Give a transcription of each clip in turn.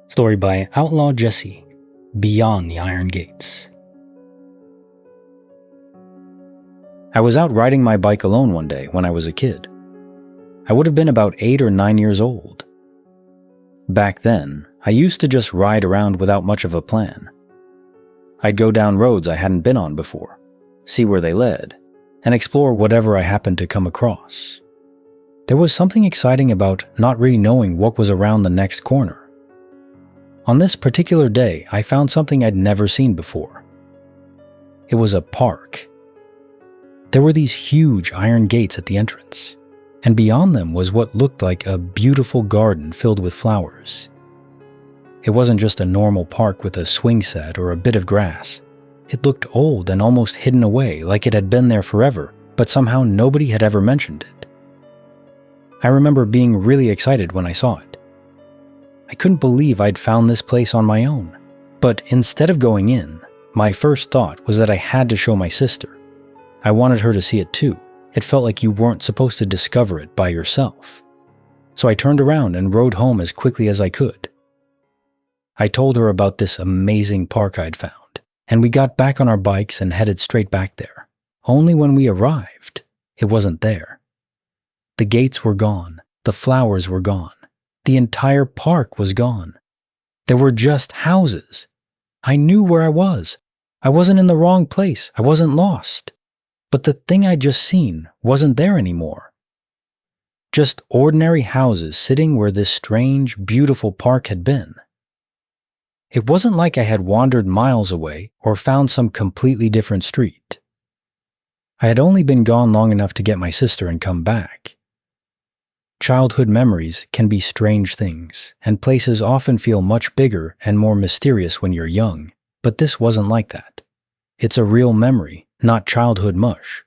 Story by Outlaw Jesse, Beyond the Iron Gates. I was out riding my bike alone one day when I was a kid. I would have been about 8 or 9 years old. Back then, I used to just ride around without much of a plan. I'd go down roads I hadn't been on before, see where they led, and explore whatever I happened to come across. There was something exciting about not really knowing what was around the next corner. On this particular day, I found something I'd never seen before. It was a park. There were these huge iron gates at the entrance, and beyond them was what looked like a beautiful garden filled with flowers. It wasn't just a normal park with a swing set or a bit of grass. It looked old and almost hidden away, like it had been there forever, but somehow nobody had ever mentioned it. I remember being really excited when I saw it. I couldn't believe I'd found this place on my own, but instead of going in, my first thought was that I had to show my sister. I wanted her to see it too. It felt like you weren't supposed to discover it by yourself. So I turned around and rode home as quickly as I could. I told her about this amazing park I'd found, and we got back on our bikes and headed straight back there. Only when we arrived, it wasn't there. The gates were gone. The flowers were gone. The entire park was gone. There were just houses. I knew where I was. I wasn't in the wrong place. I wasn't lost. But the thing I'd just seen wasn't there anymore. Just ordinary houses sitting where this strange, beautiful park had been. It wasn't like I had wandered miles away or found some completely different street. I had only been gone long enough to get my sister and come back. Childhood memories can be strange things, and places often feel much bigger and more mysterious when you're young, but this wasn't like that. It's a real memory, not childhood mush.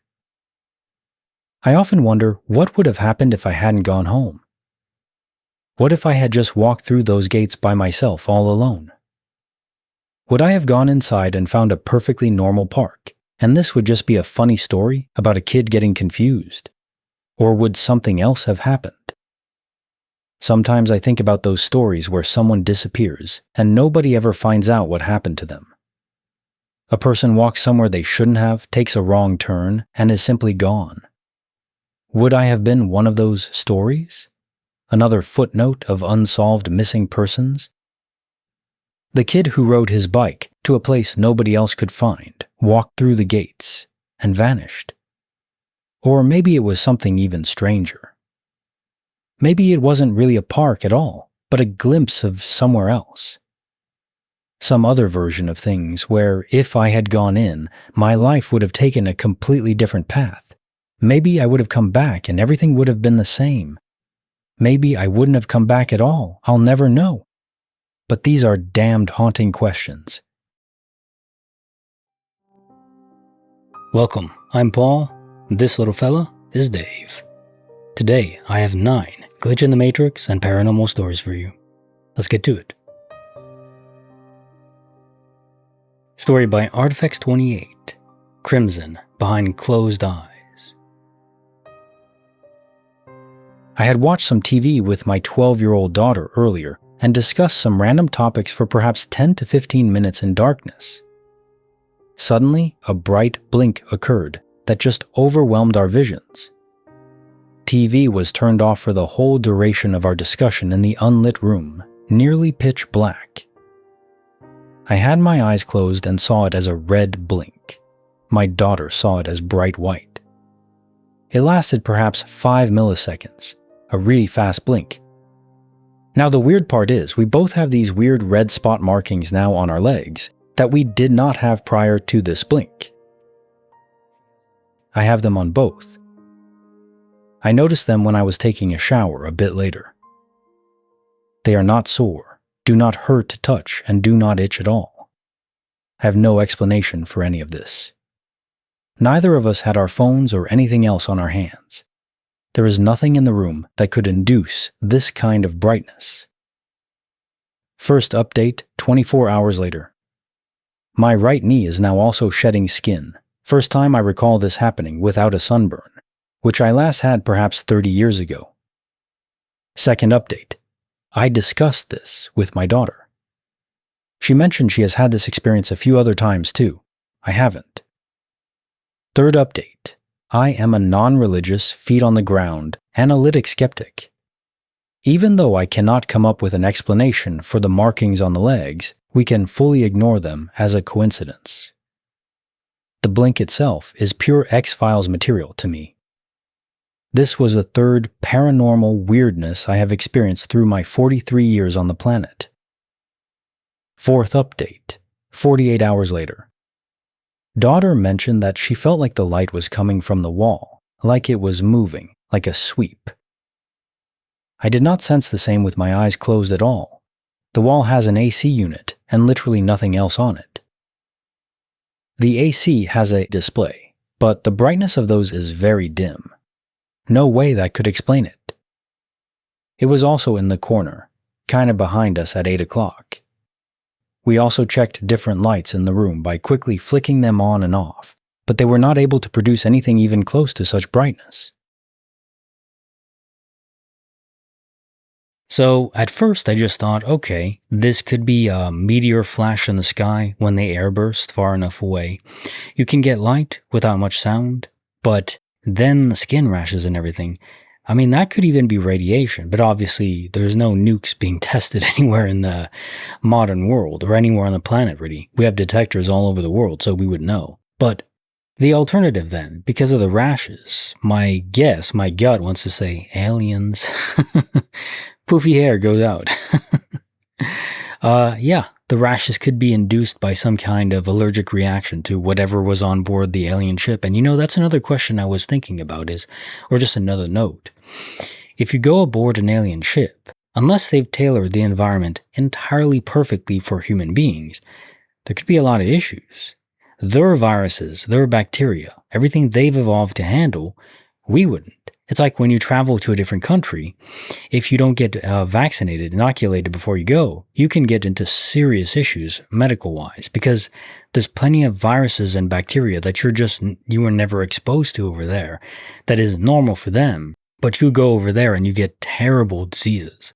I often wonder what would have happened if I hadn't gone home. What if I had just walked through those gates by myself all alone? Would I have gone inside and found a perfectly normal park, and this would just be a funny story about a kid getting confused? Or would something else have happened? Sometimes I think about those stories where someone disappears and nobody ever finds out what happened to them. A person walks somewhere they shouldn't have, takes a wrong turn, and is simply gone. Would I have been one of those stories? Another footnote of unsolved missing persons? The kid who rode his bike to a place nobody else could find, walked through the gates, and vanished. Or maybe it was something even stranger. Maybe it wasn't really a park at all, but a glimpse of somewhere else. Some other version of things where, if I had gone in, my life would have taken a completely different path. Maybe I would have come back and everything would have been the same. Maybe I wouldn't have come back at all. I'll never know. But these are damned haunting questions. Welcome, I'm Paul. This little fella is Dave. Today, I have 9 Glitch in the Matrix and paranormal stories for you. Let's get to it. Story by Artifacts28, Crimson Behind Closed Eyes. I had watched some TV with my 12-year-old daughter earlier and discussed some random topics for perhaps 10 to 15 minutes in darkness. Suddenly, a bright blink occurred that just overwhelmed our visions. TV was turned off for the whole duration of our discussion in the unlit room, nearly pitch black. I had my eyes closed and saw it as a red blink. My daughter saw it as bright white. It lasted perhaps 5 milliseconds, a really fast blink. Now the weird part is, we both have these weird red spot markings now on our legs that we did not have prior to this blink. I have them on both. I noticed them when I was taking a shower a bit later. They are not sore, do not hurt to touch, and do not itch at all. I have no explanation for any of this. Neither of us had our phones or anything else on our hands. There is nothing in the room that could induce this kind of brightness. First update 24 hours later. My right knee is now also shedding skin. First time I recall this happening without a sunburn, which I last had perhaps 30 years ago. Second update. I discussed this with my daughter. She mentioned she has had this experience a few other times too. I haven't. Third update. I am a non-religious, feet-on-the-ground, analytic skeptic. Even though I cannot come up with an explanation for the markings on the legs, we can fully ignore them as a coincidence. The blink itself is pure X-Files material to me. This was the third paranormal weirdness I have experienced through my 43 years on the planet. Fourth update, 48 hours later. Daughter mentioned that she felt like the light was coming from the wall, like it was moving, like a sweep. I did not sense the same with my eyes closed at all. The wall has an AC unit and literally nothing else on it. The AC has a display, but the brightness of those is very dim. No way that could explain it. It was also in the corner, kind of behind us at 8 o'clock. We also checked different lights in the room by quickly flicking them on and off, but they were not able to produce anything even close to such brightness. So at first I just thought, okay, this could be a meteor flash in the sky when they airburst far enough away. You can get light without much sound, but then the skin rashes and everything. I mean, that could even be radiation, but obviously there's no nukes being tested anywhere in the modern world or anywhere on the planet, really. We have detectors all over the world, so we would know. But the alternative then, because of the rashes, my gut wants to say aliens. Poofy hair goes out. The rashes could be induced by some kind of allergic reaction to whatever was on board the alien ship. And that's another question I was thinking about or just another note. If you go aboard an alien ship, unless they've tailored the environment entirely perfectly for human beings, there could be a lot of issues. Their viruses, their bacteria, everything they've evolved to handle, we wouldn't. It's like when you travel to a different country, if you don't get vaccinated, inoculated before you go, you can get into serious issues medical-wise because there's plenty of viruses and bacteria that you were never exposed to over there that is normal for them, but you go over there and you get terrible diseases,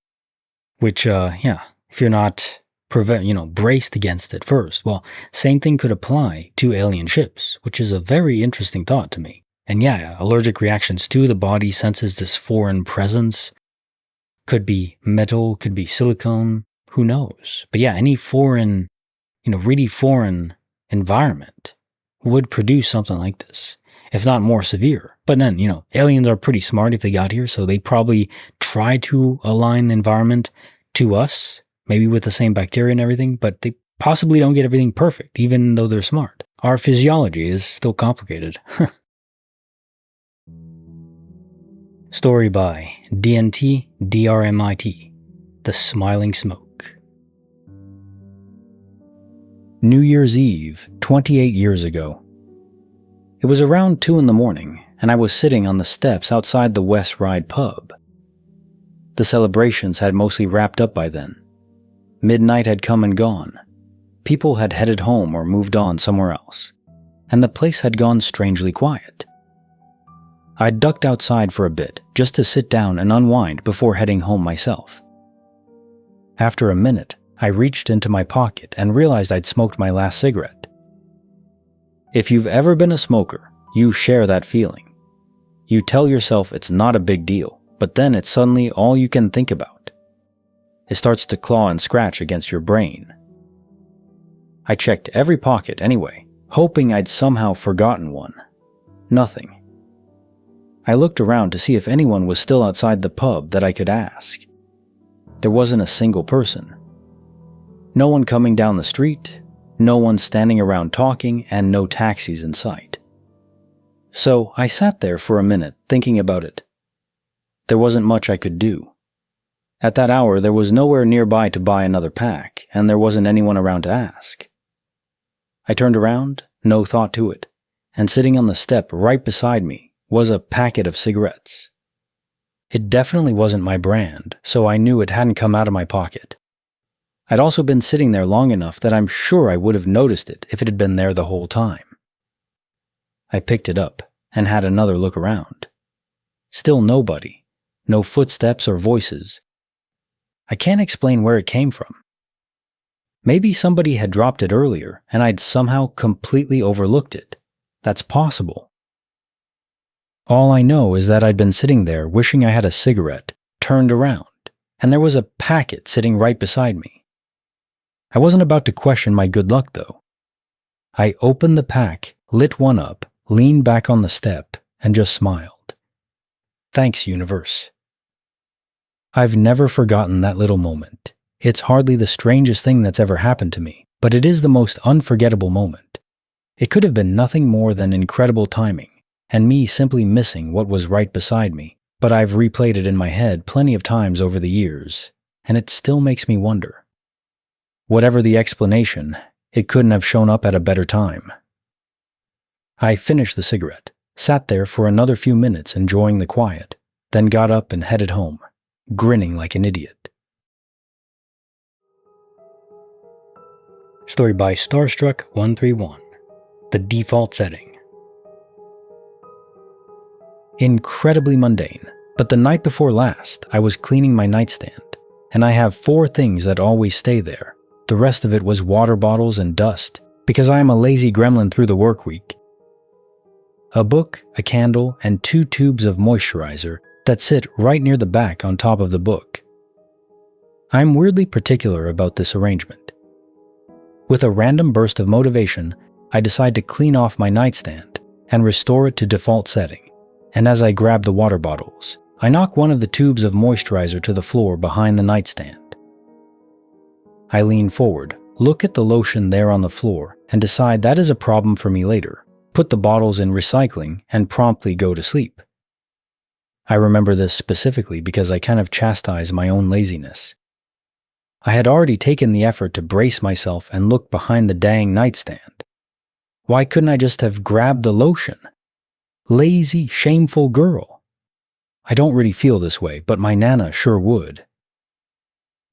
which, if you're not braced against it first, well, same thing could apply to alien ships, which is a very interesting thought to me. And allergic reactions too. The body senses this foreign presence. Could be metal, could be silicone, who knows? But any foreign, really foreign environment would produce something like this, if not more severe. But then, aliens are pretty smart if they got here, so they probably try to align the environment to us, maybe with the same bacteria and everything, but they possibly don't get everything perfect, even though they're smart. Our physiology is still complicated. Story by DNT DRMIT, The Smiling Smoke. New Year's Eve, 28 years ago. It was around 2 in the morning, and I was sitting on the steps outside the West Ryde pub. The celebrations had mostly wrapped up by then. Midnight had come and gone. People had headed home or moved on somewhere else, and the place had gone strangely quiet. I ducked outside for a bit, just to sit down and unwind before heading home myself. After a minute, I reached into my pocket and realized I'd smoked my last cigarette. If you've ever been a smoker, you share that feeling. You tell yourself it's not a big deal, but then it's suddenly all you can think about. It starts to claw and scratch against your brain. I checked every pocket anyway, hoping I'd somehow forgotten one. Nothing. I looked around to see if anyone was still outside the pub that I could ask. There wasn't a single person. No one coming down the street, no one standing around talking, and no taxis in sight. So I sat there for a minute thinking about it. There wasn't much I could do. At that hour, there was nowhere nearby to buy another pack, and there wasn't anyone around to ask. I turned around, no thought to it, and sitting on the step right beside me was a packet of cigarettes. It definitely wasn't my brand, so I knew it hadn't come out of my pocket. I'd also been sitting there long enough that I'm sure I would have noticed it if it had been there the whole time. I picked it up and had another look around. Still nobody, no footsteps or voices. I can't explain where it came from. Maybe somebody had dropped it earlier and I'd somehow completely overlooked it. That's possible. All I know is that I'd been sitting there wishing I had a cigarette, turned around, and there was a packet sitting right beside me. I wasn't about to question my good luck, though. I opened the pack, lit one up, leaned back on the step, and just smiled. Thanks, universe. I've never forgotten that little moment. It's hardly the strangest thing that's ever happened to me, but it is the most unforgettable moment. It could have been nothing more than incredible timing, and me simply missing what was right beside me, but I've replayed it in my head plenty of times over the years, and it still makes me wonder. Whatever the explanation, it couldn't have shown up at a better time. I finished the cigarette, sat there for another few minutes enjoying the quiet, then got up and headed home, grinning like an idiot. Story by Starstruck131. The default setting. Incredibly mundane, but the night before last, I was cleaning my nightstand, and I have 4 things that always stay there. The rest of it was water bottles and dust, because I am a lazy gremlin through the work week. A book, a candle, and 2 tubes of moisturizer that sit right near the back on top of the book. I'm weirdly particular about this arrangement. With a random burst of motivation, I decide to clean off my nightstand and restore it to default setting, and as I grab the water bottles, I knock one of the tubes of moisturizer to the floor behind the nightstand. I lean forward, look at the lotion there on the floor, and decide that is a problem for me later, put the bottles in recycling, and promptly go to sleep. I remember this specifically because I kind of chastise my own laziness. I had already taken the effort to brace myself and look behind the dang nightstand. Why couldn't I just have grabbed the lotion? Lazy, shameful girl. I don't really feel this way, but my Nana sure would.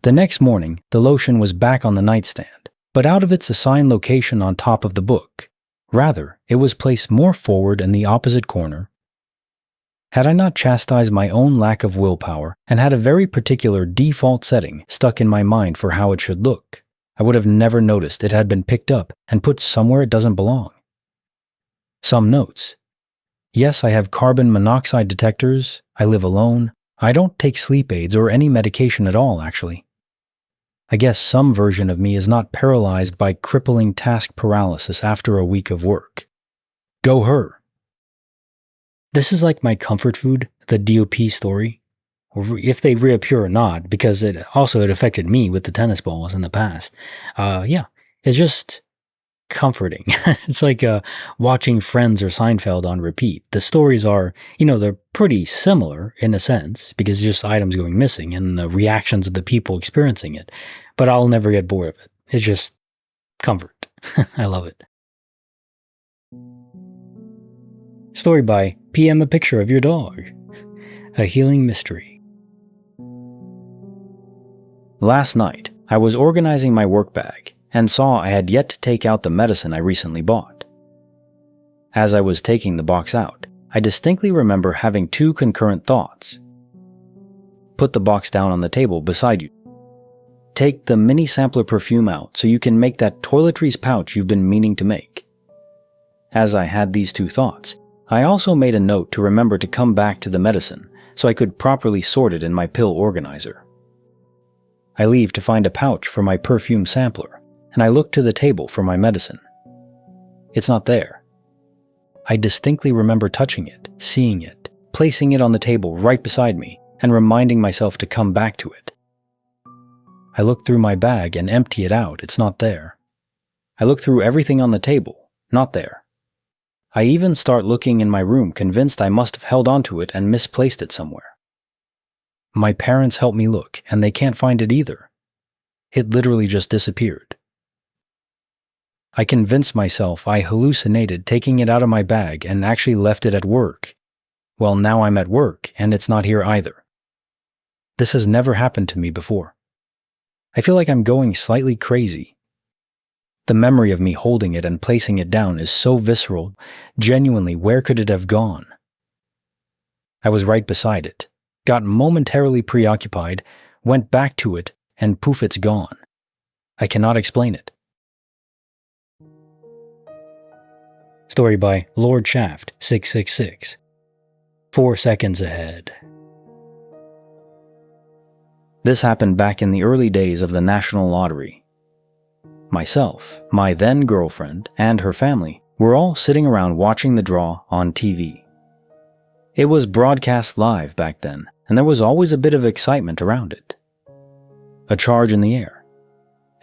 The next morning, the lotion was back on the nightstand, but out of its assigned location on top of the book. Rather, it was placed more forward in the opposite corner. Had I not chastised my own lack of willpower and had a very particular default setting stuck in my mind for how it should look, I would have never noticed it had been picked up and put somewhere it doesn't belong. Some notes. Yes, I have carbon monoxide detectors, I live alone, I don't take sleep aids or any medication at all, actually. I guess some version of me is not paralyzed by crippling task paralysis after a week of work. Go her. This is like my comfort food, the DOP story. If they reappear or not, because it affected me with the tennis balls in the past. It's just comforting. It's like watching Friends or Seinfeld on repeat. The stories are, they're pretty similar in a sense, because it's just items going missing and the reactions of the people experiencing it. But I'll never get bored of it. It's just comfort. I love it. Story by PM a Picture of Your Dog. A Healing Mystery. Last night, I was organizing my work bag and saw I had yet to take out the medicine I recently bought. As I was taking the box out, I distinctly remember having 2 concurrent thoughts. Put the box down on the table beside you. Take the mini sampler perfume out so you can make that toiletries pouch you've been meaning to make. As I had these 2 thoughts, I also made a note to remember to come back to the medicine so I could properly sort it in my pill organizer. I leave to find a pouch for my perfume sampler, and I look to the table for my medicine. It's not there. I distinctly remember touching it, seeing it, placing it on the table right beside me, and reminding myself to come back to it. I look through my bag and empty it out, it's not there. I look through everything on the table, not there. I even start looking in my room, convinced I must have held onto it and misplaced it somewhere. My parents help me look, and they can't find it either. It literally just disappeared. I convinced myself I hallucinated taking it out of my bag and actually left it at work. Well, now I'm at work, and it's not here either. This has never happened to me before. I feel like I'm going slightly crazy. The memory of me holding it and placing it down is so visceral. Genuinely, where could it have gone? I was right beside it, got momentarily preoccupied, went back to it, and poof, it's gone. I cannot explain it. Story by Lord Shaft 666. 4 seconds ahead. This happened back in the early days of the National Lottery. Myself, my then girlfriend, and her family were all sitting around watching the draw on TV. It was broadcast live back then, and there was always a bit of excitement around it. A charge in the air.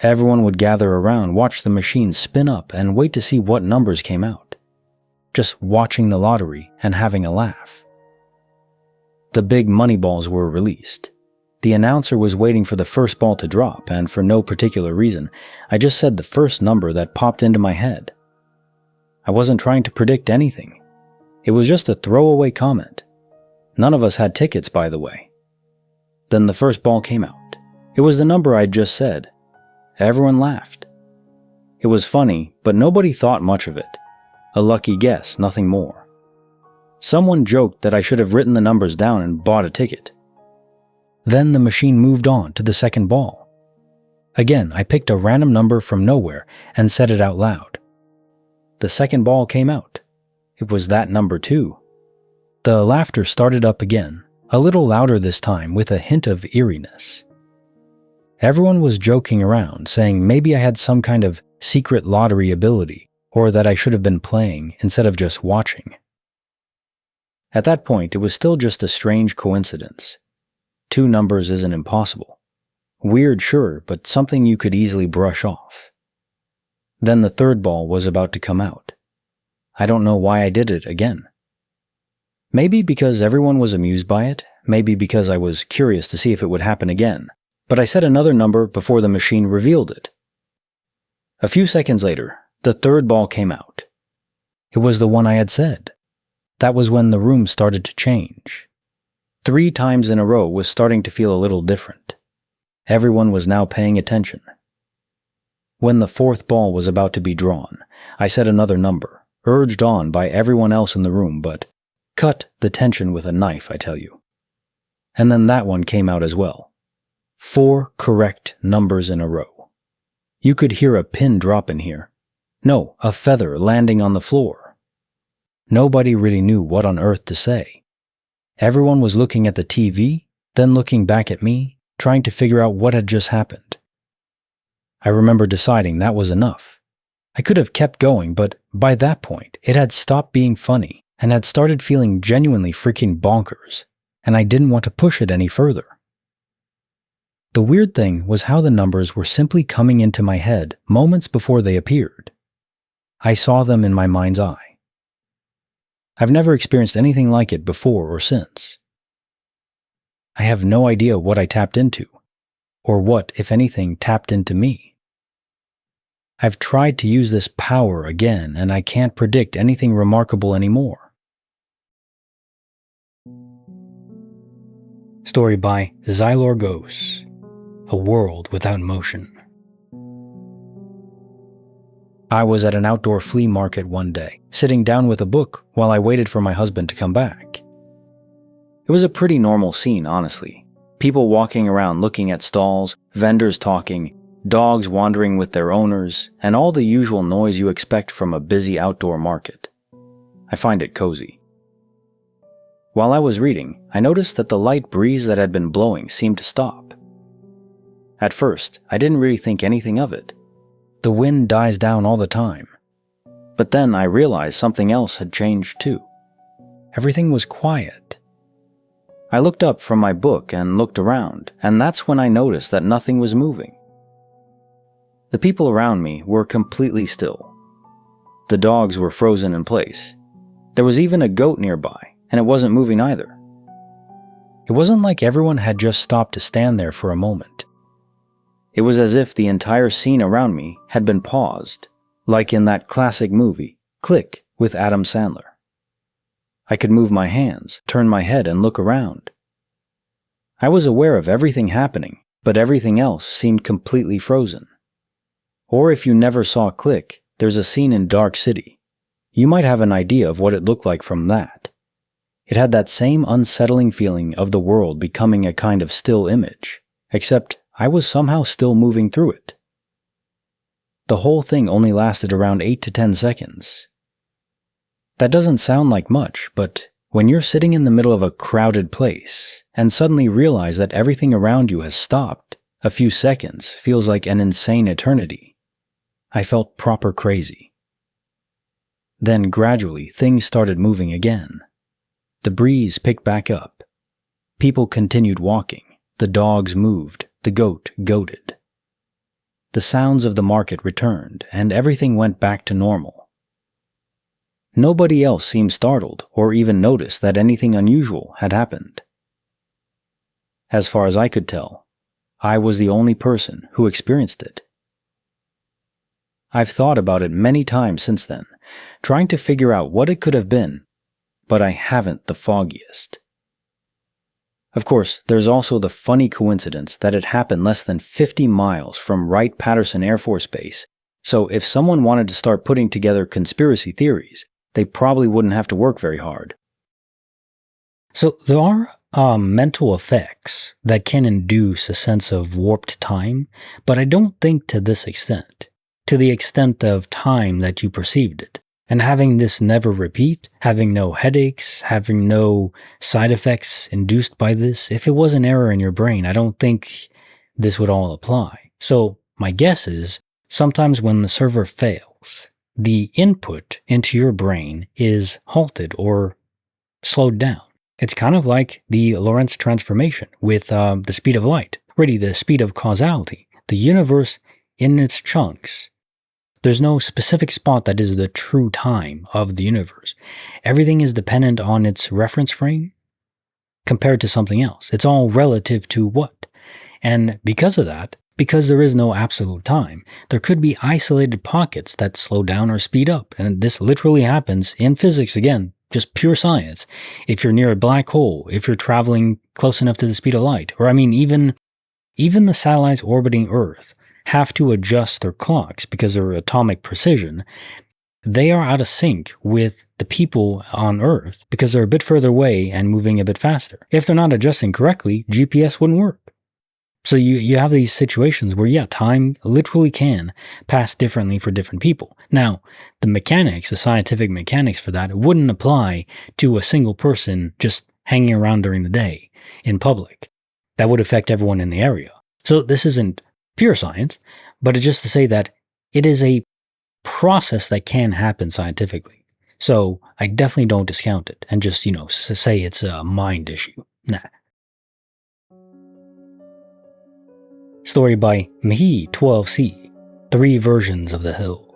Everyone would gather around, watch the machine spin up, and wait to see what numbers came out. Just watching the lottery and having a laugh. The big money balls were released. The announcer was waiting for the first ball to drop, and for no particular reason, I just said the first number that popped into my head. I wasn't trying to predict anything. It was just a throwaway comment. None of us had tickets, by the way. Then the first ball came out. It was the number I'd just said. Everyone laughed. It was funny, but nobody thought much of it. A lucky guess, nothing more. Someone joked that I should have written the numbers down and bought a ticket. Then the machine moved on to the second ball. Again, I picked a random number from nowhere and said it out loud. The second ball came out. It was that number too. The laughter started up again, a little louder this time with a hint of eeriness. Everyone was joking around, saying maybe I had some kind of secret lottery ability, or that I should have been playing instead of just watching. At that point, it was still just a strange coincidence. 2 numbers isn't impossible. Weird, sure, but something you could easily brush off. Then the third ball was about to come out. I don't know why I did it again. Maybe because everyone was amused by it, maybe because I was curious to see if it would happen again, but I said another number before the machine revealed it. A few seconds later, the third ball came out. It was the one I had said. That was when the room started to change. 3 times in a row was starting to feel a little different. Everyone was now paying attention. When the fourth ball was about to be drawn, I said another number, urged on by everyone else in the room, but cut the tension with a knife, I tell you. And then that one came out as well. 4 correct numbers in a row. You could hear a pin drop in here. No, a feather landing on the floor. Nobody really knew what on earth to say. Everyone was looking at the TV, then looking back at me, trying to figure out what had just happened. I remember deciding that was enough. I could have kept going, but by that point, it had stopped being funny and had started feeling genuinely freaking bonkers, and I didn't want to push it any further. The weird thing was how the numbers were simply coming into my head moments before they appeared. I saw them in my mind's eye. I've never experienced anything like it before or since. I have no idea what I tapped into, or what, if anything, tapped into me. I've tried to use this power again, and I can't predict anything remarkable anymore. Story by Xylorgos, A World Without Motion. I was at an outdoor flea market one day, sitting down with a book while I waited for my husband to come back. It was a pretty normal scene, honestly. People walking around looking at stalls, vendors talking, dogs wandering with their owners, and all the usual noise you expect from a busy outdoor market. I find it cozy. While I was reading, I noticed that the light breeze that had been blowing seemed to stop. At first, I didn't really think anything of it. The wind dies down all the time. But then I realized something else had changed too. Everything was quiet. I looked up from my book and looked around, and that's when I noticed that nothing was moving. The people around me were completely still. The dogs were frozen in place. There was even a goat nearby, and it wasn't moving either. It wasn't like everyone had just stopped to stand there for a moment. It was as if the entire scene around me had been paused, like in that classic movie, Click, with Adam Sandler. I could move my hands, turn my head, and look around. I was aware of everything happening, but everything else seemed completely frozen. Or if you never saw Click, there's a scene in Dark City. You might have an idea of what it looked like from that. It had that same unsettling feeling of the world becoming a kind of still image, except I was somehow still moving through it. the whole thing only lasted around 8 to 10 seconds. That doesn't sound like much, but when you're sitting in the middle of a crowded place and suddenly realize that everything around you has stopped, a few seconds feels like an insane eternity. I felt proper crazy. Then gradually things started moving again. The breeze picked back up. People continued walking. The dogs moved. The goat goated. The sounds of the market returned, and everything went back to normal. Nobody else seemed startled or even noticed that anything unusual had happened. As far as I could tell, I was the only person who experienced it. I've thought about it many times since then, trying to figure out what it could have been, but I haven't the foggiest. Of course, there's also the funny coincidence that it happened less than 50 miles from Wright-Patterson Air Force Base, so if someone wanted to start putting together conspiracy theories, they probably wouldn't have to work very hard. So there are mental effects that can induce a sense of warped time, but I don't think to this extent, to the extent of time that you perceived it. And having this never repeat, having no headaches, having no side effects induced by this, if it was an error in your brain, I don't think this would all apply. So my guess is sometimes when the server fails, the input into your brain is halted or slowed down. It's kind of like the Lorentz transformation with the speed of light, really the speed of causality. The universe in its chunks, there's no specific spot that is the true time of the universe. Everything is dependent on its reference frame compared to something else. It's all relative to what? And because of that, because there is no absolute time, there could be isolated pockets that slow down or speed up. And this literally happens in physics again, just pure science. If you're near a black hole, if you're traveling close enough to the speed of light, or even the satellites orbiting Earth have to adjust their clocks because of atomic precision. They are out of sync with the people on Earth because they're a bit further away and moving a bit faster. If they're not adjusting correctly, GPS wouldn't work. So you have these situations where, time literally can pass differently for different people. Now, the scientific mechanics for that wouldn't apply to a single person just hanging around during the day in public. That would affect everyone in the area. So this isn't pure science, but it's just to say that it is a process that can happen scientifically. So I definitely don't discount it and just, say it's a mind issue. Nah. Story by Mahi12C, 3 Versions of the Hill.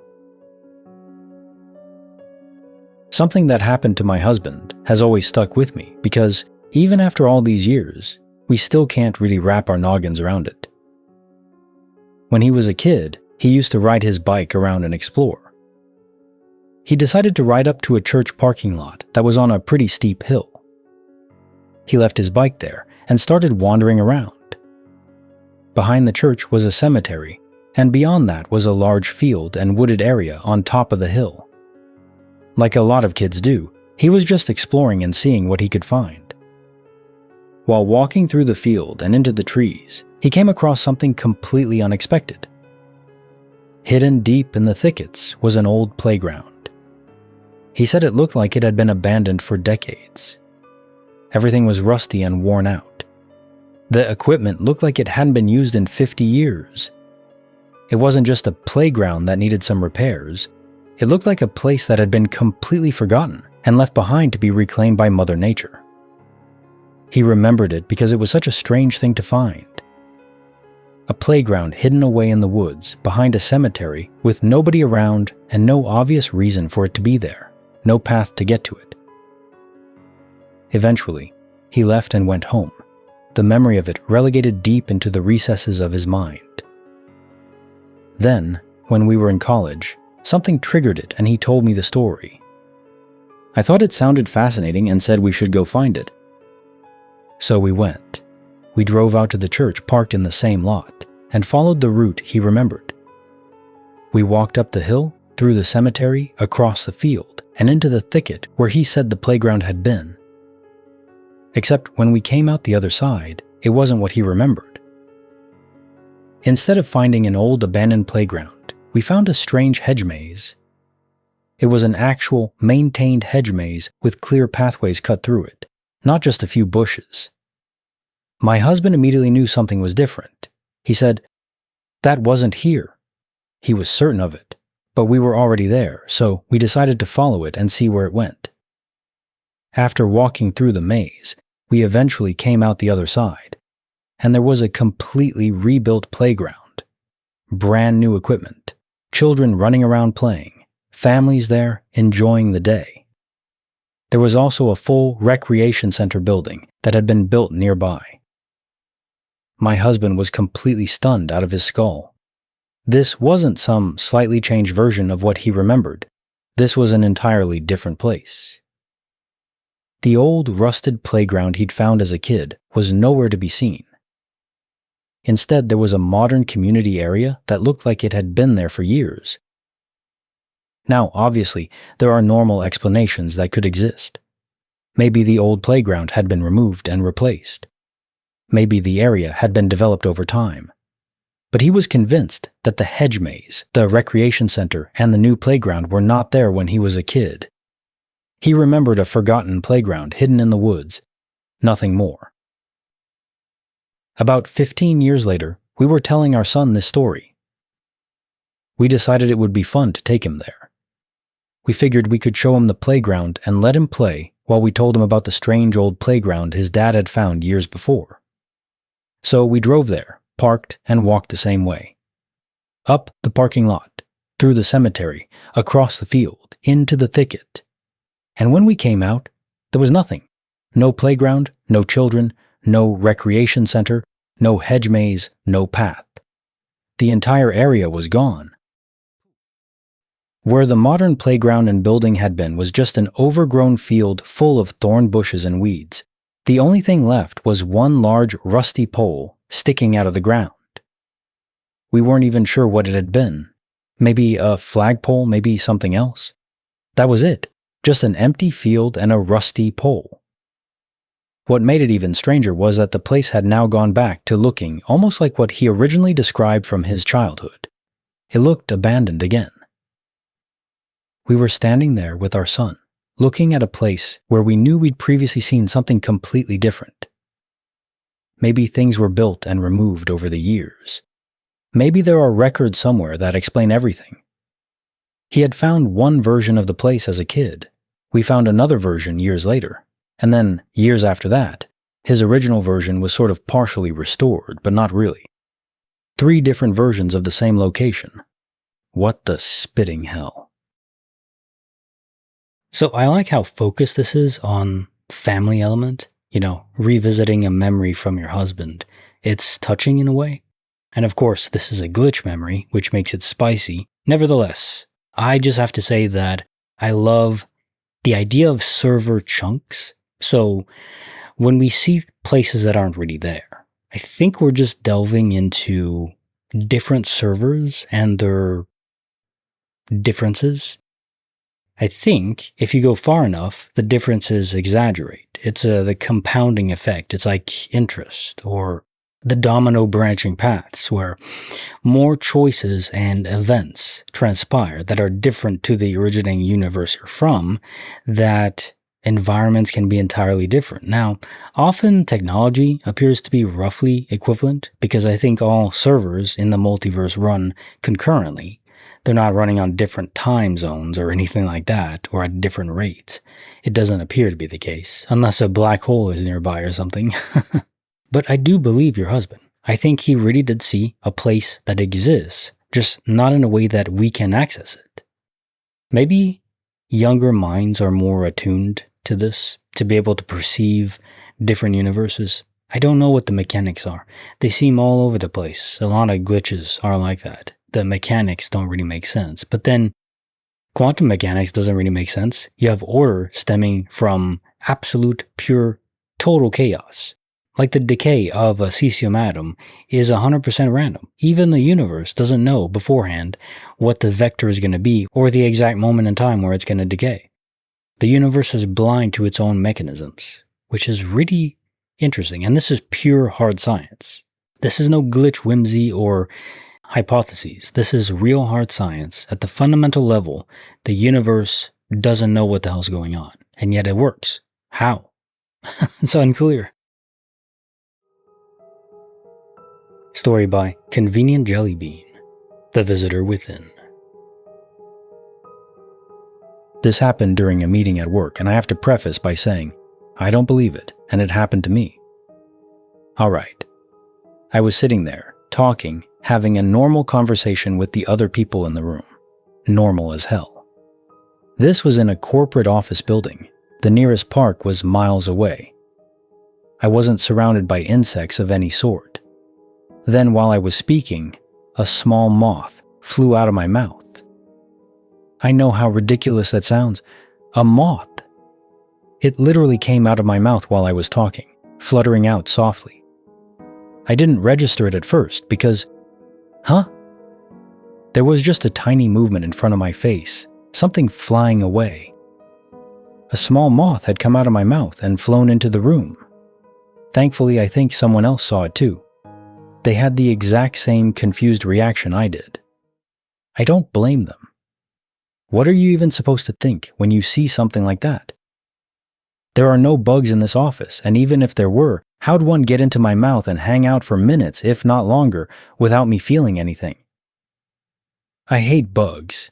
Something that happened to my husband has always stuck with me because even after all these years, we still can't really wrap our noggins around it. When he was a kid, he used to ride his bike around and explore. He decided to ride up to a church parking lot that was on a pretty steep hill. He left his bike there and started wandering around. Behind the church was a cemetery, and beyond that was a large field and wooded area on top of the hill. Like a lot of kids do, he was just exploring and seeing what he could find. While walking through the field and into the trees, he came across something completely unexpected. Hidden deep in the thickets was an old playground. He said it looked like it had been abandoned for decades. Everything was rusty and worn out. The equipment looked like it hadn't been used in 50 years. It wasn't just a playground that needed some repairs. It looked like a place that had been completely forgotten and left behind to be reclaimed by Mother Nature. He remembered it because it was such a strange thing to find. A playground hidden away in the woods behind a cemetery with nobody around and no obvious reason for it to be there, no path to get to it. Eventually, he left and went home, the memory of it relegated deep into the recesses of his mind. Then, when we were in college, something triggered it and he told me the story. I thought it sounded fascinating and said we should go find it. So we went. We drove out to the church parked in the same lot and followed the route he remembered. We walked up the hill, through the cemetery, across the field, and into the thicket where he said the playground had been. Except when we came out the other side, it wasn't what he remembered. Instead of finding an old abandoned playground, we found a strange hedge maze. It was an actual, maintained hedge maze with clear pathways cut through it, not just a few bushes. My husband immediately knew something was different. He said, "That wasn't here." He was certain of it, but we were already there, so we decided to follow it and see where it went. After walking through the maze, we eventually came out the other side, and there was a completely rebuilt playground. Brand new equipment, children running around playing, families there enjoying the day. There was also a full recreation center building that had been built nearby. My husband was completely stunned out of his skull. This wasn't some slightly changed version of what he remembered. This was an entirely different place. The old rusted playground he'd found as a kid was nowhere to be seen. Instead, there was a modern community area that looked like it had been there for years. Now, obviously, there are normal explanations that could exist. Maybe the old playground had been removed and replaced. Maybe the area had been developed over time. But he was convinced that the hedge maze, the recreation center, and the new playground were not there when he was a kid. He remembered a forgotten playground hidden in the woods, nothing more. About 15 years later, we were telling our son this story. We decided it would be fun to take him there. We figured we could show him the playground and let him play while we told him about the strange old playground his dad had found years before. So we drove there, parked, and walked the same way. Up the parking lot, through the cemetery, across the field, into the thicket. And when we came out, there was nothing. No playground, no children, no recreation center, no hedge maze, no path. The entire area was gone. Where the modern playground and building had been was just an overgrown field full of thorn bushes and weeds. The only thing left was one large rusty pole sticking out of the ground. We weren't even sure what it had been. Maybe a flagpole, maybe something else. That was it, just an empty field and a rusty pole. What made it even stranger was that the place had now gone back to looking almost like what he originally described from his childhood. It looked abandoned again. We were standing there with our son, looking at a place where we knew we'd previously seen something completely different. Maybe things were built and removed over the years. Maybe there are records somewhere that explain everything. He had found one version of the place as a kid. We found another version years later. And then, years after that, his original version was sort of partially restored, but not really. 3 different versions of the same location. What the spitting hell. So I like how focused this is on family element, revisiting a memory from your husband. It's touching in a way. And of course, this is a glitch memory, which makes it spicy. Nevertheless, I just have to say that I love the idea of server chunks. So when we see places that aren't really there, I think we're just delving into different servers and their differences. I think if you go far enough, the differences exaggerate. It's the compounding effect. It's like interest or the domino branching paths where more choices and events transpire that are different to the originating universe you're from, that environments can be entirely different. Now, often technology appears to be roughly equivalent because I think all servers in the multiverse run concurrently. They're not running on different time zones or anything like that, or at different rates. It doesn't appear to be the case, unless a black hole is nearby or something. But I do believe your husband. I think he really did see a place that exists, just not in a way that we can access it. Maybe younger minds are more attuned to this, to be able to perceive different universes. I don't know what the mechanics are. They seem all over the place. A lot of glitches are like that. The mechanics don't really make sense. But then quantum mechanics doesn't really make sense. You have order stemming from absolute, pure, total chaos. Like the decay of a cesium atom is 100% random. Even the universe doesn't know beforehand what the vector is going to be or the exact moment in time where it's going to decay. The universe is blind to its own mechanisms, which is really interesting. And this is pure hard science. This is no glitch whimsy or hypotheses. This is real hard science. At the fundamental level, the universe doesn't know what the hell's going on, and yet it works. How? It's unclear. Story by Convenient Jelly Bean, The Visitor Within. This happened during a meeting at work, and I have to preface by saying, I don't believe it, and it happened to me. Alright. I was sitting there, talking, having a normal conversation with the other people in the room. Normal as hell. This was in a corporate office building. The nearest park was miles away. I wasn't surrounded by insects of any sort. Then, while I was speaking, a small moth flew out of my mouth. I know how ridiculous that sounds. A moth. It literally came out of my mouth while I was talking, fluttering out softly. I didn't register it at first because, there was just a tiny movement in front of my face, something flying away. A small moth had come out of my mouth and flown into the room. Thankfully, I think someone else saw it too. They had the exact same confused reaction I did. I don't blame them. What are you even supposed to think when you see something like that? There are no bugs in this office, and even if there were, how'd one get into my mouth and hang out for minutes, if not longer, without me feeling anything? I hate bugs.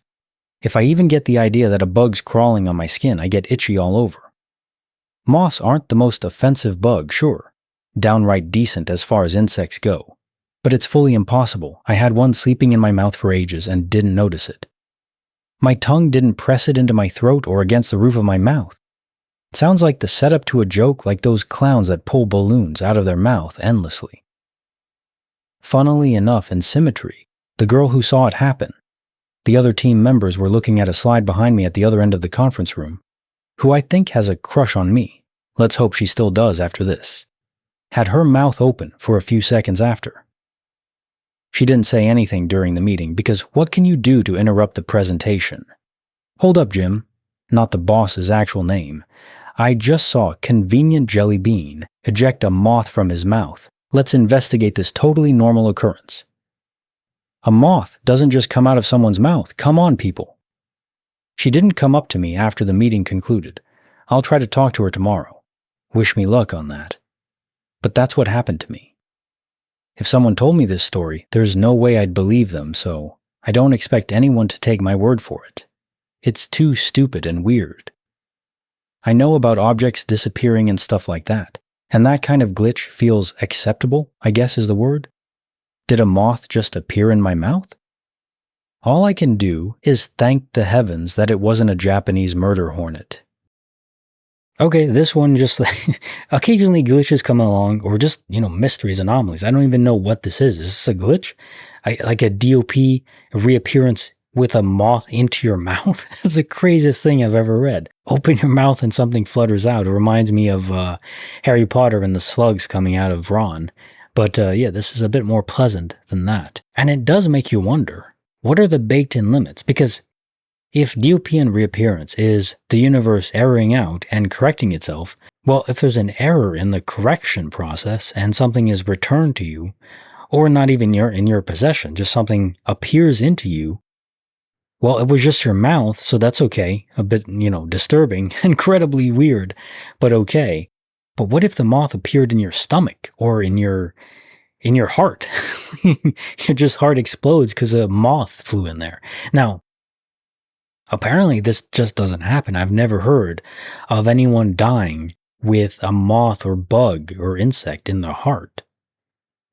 If I even get the idea that a bug's crawling on my skin, I get itchy all over. Moths aren't the most offensive bug, sure. Downright decent as far as insects go. But it's fully impossible. I had one sleeping in my mouth for ages and didn't notice it. My tongue didn't press it into my throat or against the roof of my mouth. It sounds like the setup to a joke, like those clowns that pull balloons out of their mouth endlessly. Funnily enough, in symmetry, the girl who saw it happen, the other team members were looking at a slide behind me at the other end of the conference room, who I think has a crush on me. Let's hope she still does after this. Had her mouth open for a few seconds after. She didn't say anything during the meeting because what can you do to interrupt the presentation? Hold up, Jim. Not the boss's actual name. I just saw Convenient Jelly Bean eject a moth from his mouth. Let's investigate this totally normal occurrence. A moth doesn't just come out of someone's mouth. Come on, people. She didn't come up to me after the meeting concluded. I'll try to talk to her tomorrow. Wish me luck on that. But that's what happened to me. If someone told me this story, there's no way I'd believe them, so I don't expect anyone to take my word for it. It's too stupid and weird. I know about objects disappearing and stuff like that, and that kind of glitch feels acceptable, I guess is the word. Did a moth just appear in my mouth? All I can do is thank the heavens that it wasn't a Japanese murder hornet. Okay, this one just occasionally glitches come along, or just, mysteries, anomalies. I don't even know what this is. Is this a glitch? Like a DOP reappearance with a moth into your mouth? That's the craziest thing I've ever read. Open your mouth and something flutters out. It reminds me of Harry Potter and the slugs coming out of Ron. But this is a bit more pleasant than that. And it does make you wonder, what are the baked-in limits? Because if DOPN reappearance is the universe erroring out and correcting itself, well, if there's an error in the correction process and something is returned to you, or not even in your possession, just something appears into you, well, it was just your mouth, so that's okay. A bit, disturbing, incredibly weird, but okay. But what if the moth appeared in your stomach or in your heart? Your just heart explodes because a moth flew in there. Now, apparently, this just doesn't happen. I've never heard of anyone dying with a moth or bug or insect in their heart.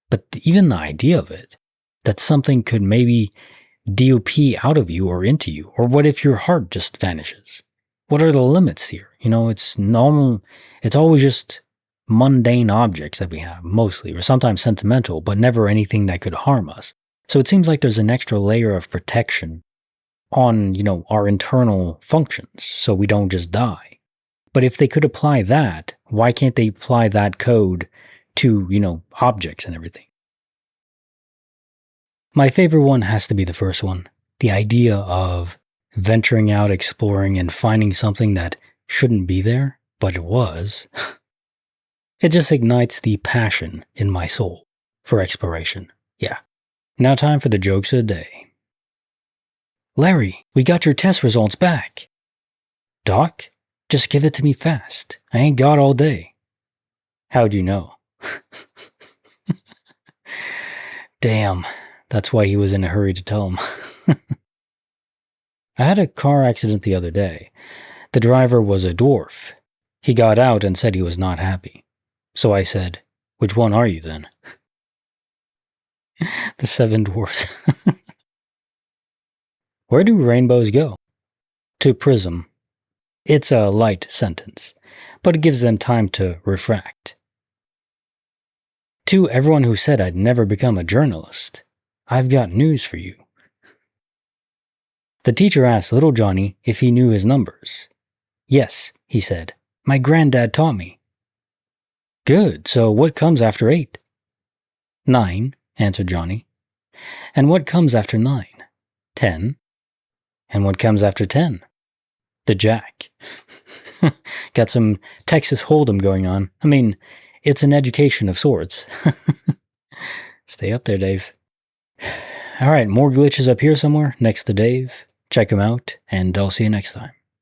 But even the idea of it, that something could maybe DOP out of you or into you, or what if your heart just vanishes? What are the limits here? It's normal. It's always just mundane objects that we have, mostly, or sometimes sentimental, but never anything that could harm us. So it seems like there's an extra layer of protection on, our internal functions, so we don't just die. But if they could apply that, why can't they apply that code to, objects and everything? My favorite one has to be the first one. The idea of venturing out, exploring, and finding something that shouldn't be there, but it was. It just ignites the passion in my soul for exploration. Yeah. Now time for the jokes of the day. Larry, we got your test results back. Doc, just give it to me fast. I ain't got all day. How'd you know? Damn, that's why he was in a hurry to tell him. I had a car accident the other day. The driver was a dwarf. He got out and said he was not happy. So I said, which one are you then? The 7 dwarfs. Where do rainbows go? To prism. It's a light sentence, but it gives them time to refract. To everyone who said I'd never become a journalist, I've got news for you. The teacher asked little Johnny if he knew his numbers. Yes, he said. My granddad taught me. Good, so what comes after 8? 9, answered Johnny. And what comes after 9? 10. And what comes after 10? The jack. Got some Texas Hold'em going on. I mean, it's an education of sorts. Stay up there, Dave. All right, more glitches up here somewhere next to Dave. Check them out, and I'll see you next time.